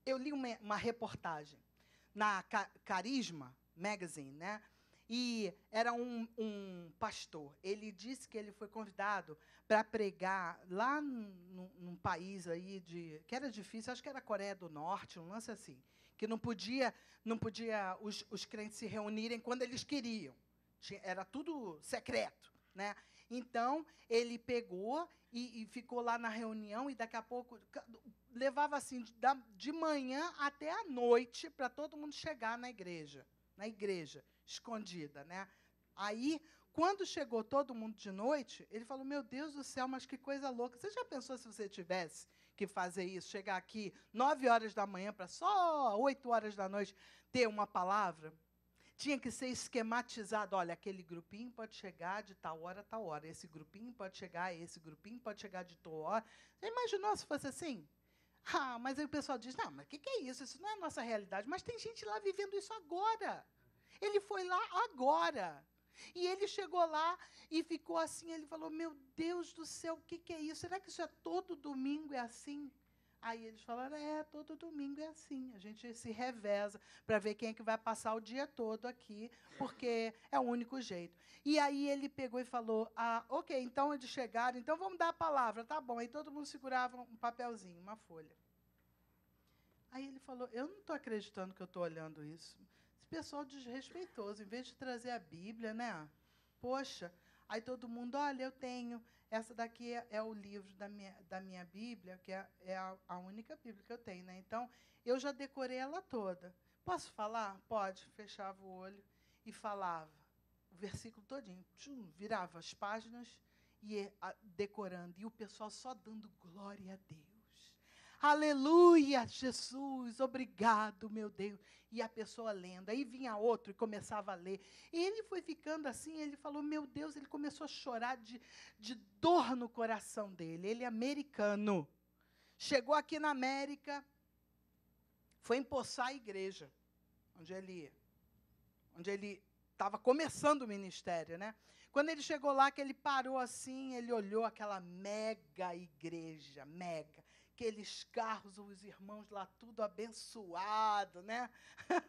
eu li uma reportagem na Carisma Magazine, né? E era um pastor. Ele disse que ele foi convidado para pregar lá num país aí que era difícil, acho que era a Coreia do Norte, um lance assim, que não podia os crentes se reunirem quando eles queriam. Era tudo secreto, né? Então, ele pegou e ficou lá na reunião, e daqui a pouco levava assim de manhã até a noite para todo mundo chegar na igreja, escondida, né? Aí, quando chegou todo mundo de noite, ele falou: meu Deus do céu, mas que coisa louca. Você já pensou se você tivesse que fazer isso, chegar aqui 9 horas da manhã para só 8 horas da noite ter uma palavra? Tinha que ser esquematizado. Olha, aquele grupinho pode chegar de tal hora a tal hora. Esse grupinho pode chegar, esse grupinho pode chegar de tal hora. Você imaginou se fosse assim? Ah, mas aí o pessoal diz, não, mas o que é isso? Isso não é a nossa realidade. Mas tem gente lá vivendo isso agora. Ele foi lá agora. E ele chegou lá e ficou assim, ele falou, meu Deus do céu, o que é isso? Será que isso é todo domingo é assim? Aí eles falaram, todo domingo é assim, a gente se reveza para ver quem é que vai passar o dia todo aqui, porque é o único jeito. E aí ele pegou e falou, ok, então eles chegaram, então vamos dar a palavra, tá bom. Aí todo mundo segurava um papelzinho, uma folha. Aí ele falou, eu não estou acreditando que eu estou olhando isso. Esse pessoal desrespeitoso, em vez de trazer a Bíblia, né? Poxa, aí todo mundo, olha, eu tenho, essa daqui é o livro da minha Bíblia, que é a única Bíblia que eu tenho, né? Então, eu já decorei ela toda. Posso falar? Pode. Fechava o olho e falava o versículo todinho. Virava as páginas e ia decorando. E o pessoal só dando glória a Deus. Aleluia, Jesus, obrigado, meu Deus. E a pessoa lendo. Aí vinha outro e começava a ler. E ele foi ficando assim, ele falou, meu Deus, ele começou a chorar de dor no coração dele. Ele é americano. Chegou aqui na América, foi empossar a igreja, onde ele estava começando o ministério, né? Quando ele chegou lá, que ele parou assim, ele olhou aquela mega igreja, mega, aqueles carros, os irmãos lá, tudo abençoado, né?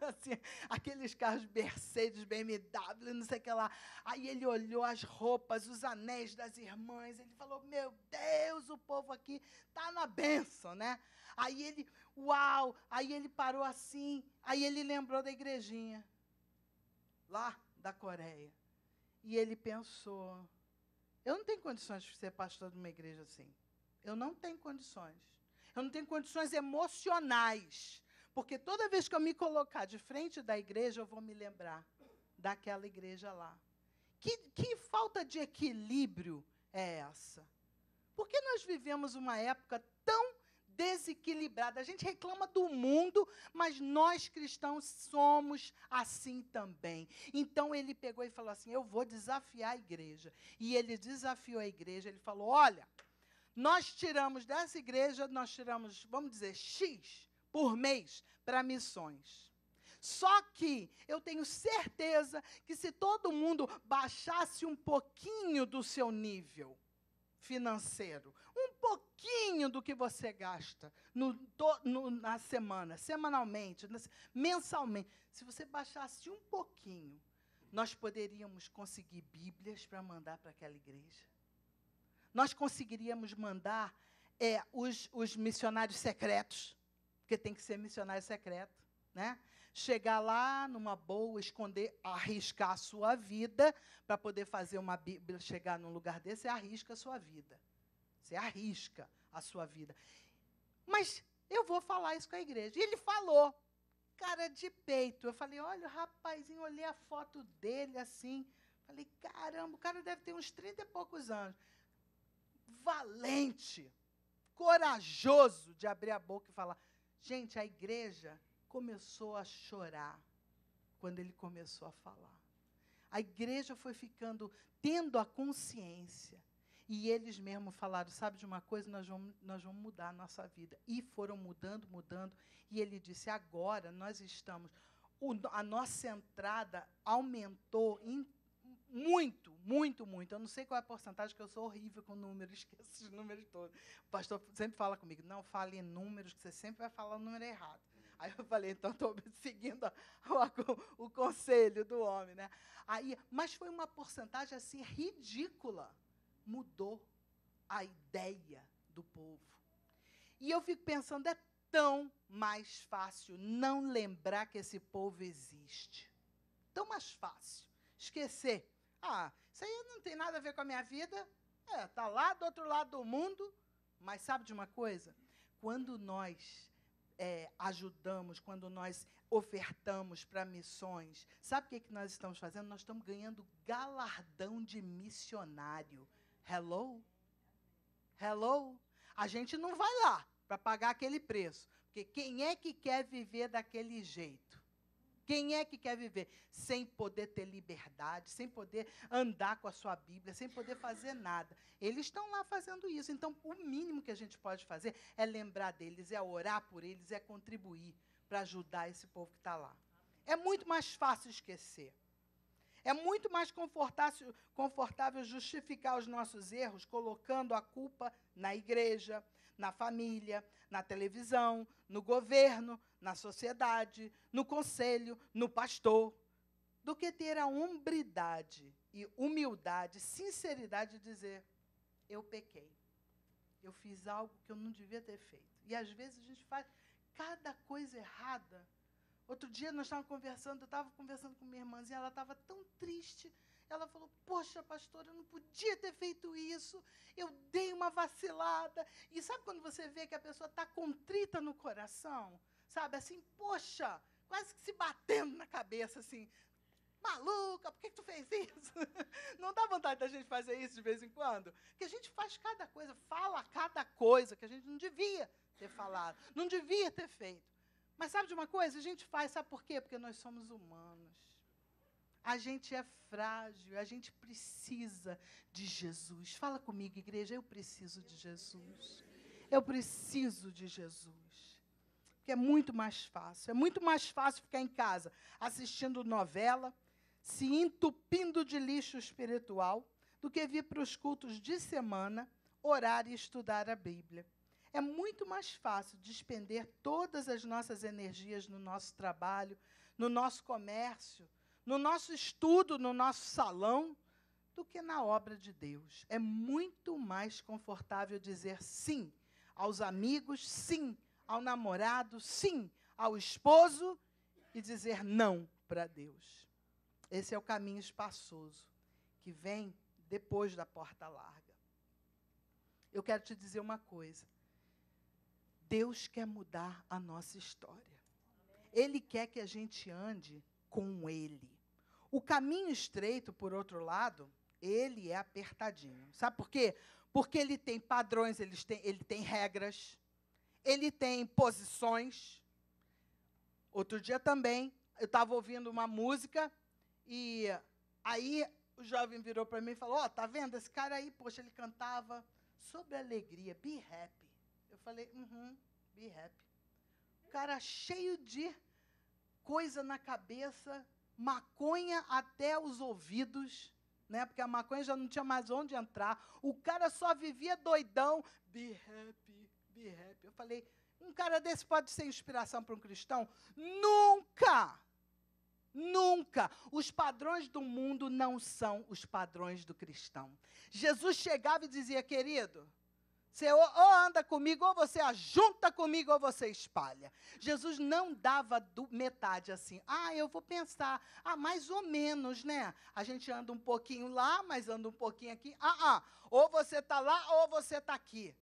Assim, aqueles carros Mercedes, BMW, não sei o que lá. Aí ele olhou as roupas, os anéis das irmãs, ele falou, meu Deus, o povo aqui está na bênção, né? Aí ele, uau, aí ele parou assim, aí ele lembrou da igrejinha, lá da Coreia. E ele pensou, eu não tenho condições de ser pastor de uma igreja assim. Eu não tenho condições. Eu não tenho condições emocionais. Porque toda vez que eu me colocar de frente da igreja, eu vou me lembrar daquela igreja lá. Que falta de equilíbrio é essa? Porque nós vivemos uma época tão desequilibrada. A gente reclama do mundo, mas nós cristãos somos assim também. Então, ele pegou e falou assim, eu vou desafiar a igreja. E ele desafiou a igreja, ele falou, olha, nós tiramos dessa igreja, vamos dizer, X por mês para missões. Só que eu tenho certeza que se todo mundo baixasse um pouquinho do seu nível financeiro, um pouquinho do que você gasta na semana, semanalmente, mensalmente, se você baixasse um pouquinho, nós poderíamos conseguir Bíblias para mandar para aquela igreja. Nós conseguiríamos mandar os missionários secretos, porque tem que ser missionário secreto, né? Chegar lá numa boa, esconder, arriscar a sua vida para poder fazer uma Bíblia, chegar num lugar desse, você arrisca a sua vida. Você arrisca a sua vida. Mas eu vou falar isso com a igreja. E ele falou, cara de peito. Eu falei, olha, o rapazinho, olhei a foto dele assim. Falei, caramba, o cara deve ter uns 30 e poucos anos. Valente, corajoso de abrir a boca e falar. Gente, a igreja começou a chorar quando ele começou a falar. A igreja foi tendo a consciência. E eles mesmos falaram, sabe de uma coisa, nós vamos mudar a nossa vida. E foram mudando. E ele disse, agora nós estamos, a nossa entrada aumentou muito, muito, muito. Eu não sei qual é a porcentagem, que eu sou horrível com números, esqueço esses números todos. O pastor sempre fala comigo, não fale em números, que você sempre vai falar o número errado. Aí eu falei, então estou seguindo o conselho do homem, né? Aí, mas foi uma porcentagem assim ridícula. Mudou a ideia do povo. E eu fico pensando, é tão mais fácil não lembrar que esse povo existe. Tão mais fácil. Esquecer. Isso aí não tem nada a ver com a minha vida. Está lá do outro lado do mundo. Mas sabe de uma coisa? Quando nós ajudamos, quando nós ofertamos para missões, sabe o que nós estamos fazendo? Nós estamos ganhando galardão de missionário. Hello? Hello? A gente não vai lá para pagar aquele preço. Porque quem é que quer viver daquele jeito? Quem é que quer viver sem poder ter liberdade, sem poder andar com a sua Bíblia, sem poder fazer nada? Eles estão lá fazendo isso. Então, o mínimo que a gente pode fazer é lembrar deles, é orar por eles, é contribuir para ajudar esse povo que está lá. É muito mais fácil esquecer. É muito mais confortável justificar os nossos erros colocando a culpa na igreja, na família, na televisão, no governo, na sociedade, no conselho, no pastor, do que ter a hombridade e humildade, sinceridade de dizer, eu pequei, eu fiz algo que eu não devia ter feito. E, às vezes, a gente faz cada coisa errada. Outro dia, nós estávamos conversando, eu estava conversando com minha irmãzinha, ela estava tão triste. Ela falou, poxa, pastora, eu não podia ter feito isso, eu dei uma vacilada. E sabe quando você vê que a pessoa está contrita no coração? Sabe, assim, poxa, quase que se batendo na cabeça, assim, maluca, por que tu fez isso? Não dá vontade da gente fazer isso de vez em quando? Porque a gente faz cada coisa, fala cada coisa que a gente não devia ter falado, não devia ter feito. Mas sabe de uma coisa? A gente faz, sabe por quê? Porque nós somos humanos. A gente é frágil, a gente precisa de Jesus. Fala comigo, igreja, eu preciso de Jesus. Eu preciso de Jesus. Porque é muito mais fácil. É muito mais fácil ficar em casa assistindo novela, se entupindo de lixo espiritual, do que vir para os cultos de semana, orar e estudar a Bíblia. É muito mais fácil despender todas as nossas energias no nosso trabalho, no nosso comércio, no nosso estudo, no nosso salão, do que na obra de Deus. É muito mais confortável dizer sim aos amigos, sim ao namorado, sim ao esposo, e dizer não para Deus. Esse é o caminho espaçoso, que vem depois da porta larga. Eu quero te dizer uma coisa. Deus quer mudar a nossa história. Ele quer que a gente ande com Ele. O caminho estreito, por outro lado, ele é apertadinho. Sabe por quê? Porque ele tem padrões, ele tem regras, ele tem posições. Outro dia também, eu estava ouvindo uma música, e aí o jovem virou para mim e falou, tá vendo, esse cara aí, poxa, ele cantava sobre alegria, be happy. Eu falei, be happy. O cara cheio de coisa na cabeça, maconha até os ouvidos, né? Porque a maconha já não tinha mais onde entrar. O cara só vivia doidão, be happy, be happy. Eu falei, um cara desse pode ser inspiração para um cristão? Nunca! Nunca! Os padrões do mundo não são os padrões do cristão. Jesus chegava e dizia, querido, você ou anda comigo, ou você ajunta comigo, ou você espalha. Jesus não dava metade assim. Eu vou pensar. Mais ou menos, né? A gente anda um pouquinho lá, mas anda um pouquinho aqui. Ou você está lá, ou você está aqui.